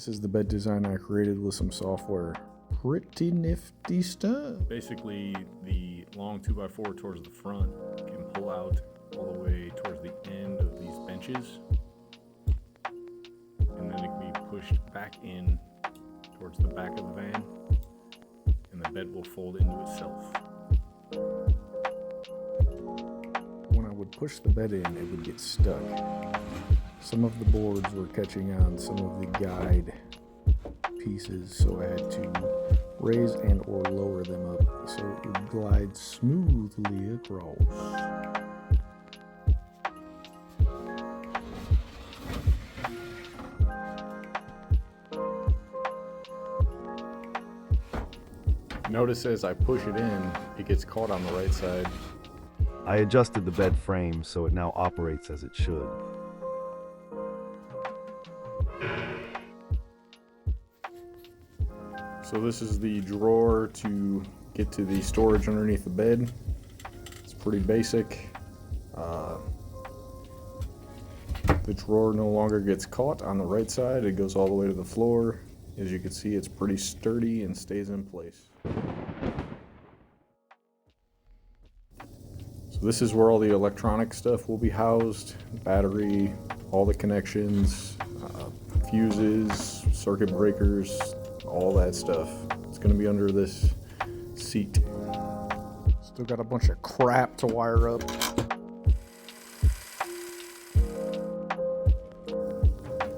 This is the bed design I created with some software. Pretty nifty stuff. Basically, the long 2x4 towards the front can pull out all the way towards the end of these benches, and then it can be pushed back in towards the back of the van, and the bed will fold into itself. When I would push the bed in, it would get stuck. Some of the boards were catching on some of the guide pieces, so I had to raise and or lower them up so it would glide smoothly across. Notice as I push it in, it gets caught on the right side. I adjusted the bed frame so it now operates as it should. So this is the drawer to get to the storage underneath the bed. It's pretty basic. The drawer no longer gets caught on the right side. It goes all the way to the floor. As you can see, it's pretty sturdy and stays in place. So this is where all the electronic stuff will be housed. Battery, all the connections, fuses, circuit breakers, all that stuff. It's going to be under this seat. Still got a bunch of crap to wire up.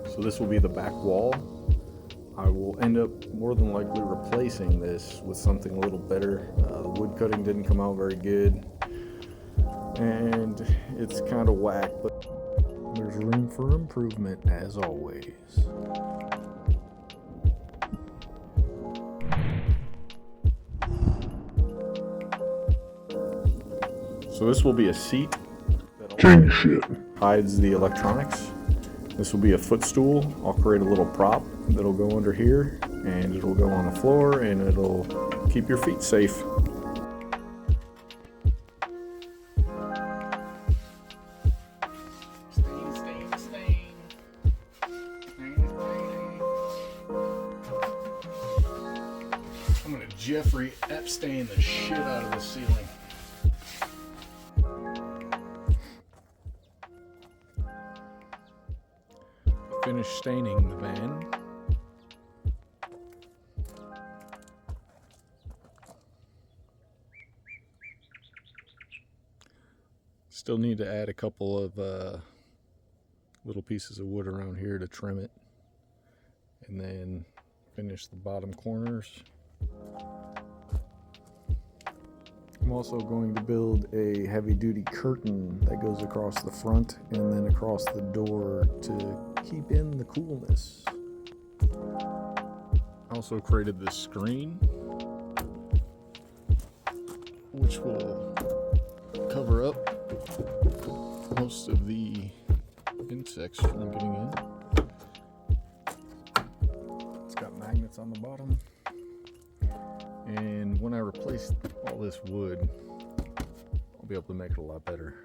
So this will be the back wall. I will end up more than likely replacing this with something a little better. The wood cutting didn't come out very good, and it's kind of whack, but There's room for improvement as always. So this will be a seat that hides the electronics. This will be a footstool. I'll create a little prop that'll go under here, and it'll go on the floor, and it'll keep your feet safe. I'm gonna Jeffrey Epstein the shit out of the ceiling. Finished staining the van. Still need to add a couple of little pieces of wood around here to trim it, and then finish the bottom corners. I'm also going to build a heavy-duty curtain that goes across the front and then across the door to keep in the coolness. I also created this screen, which will cover up most of the insects from getting in. It's got magnets on the bottom. And when I replace all this wood, I'll be able to make it a lot better.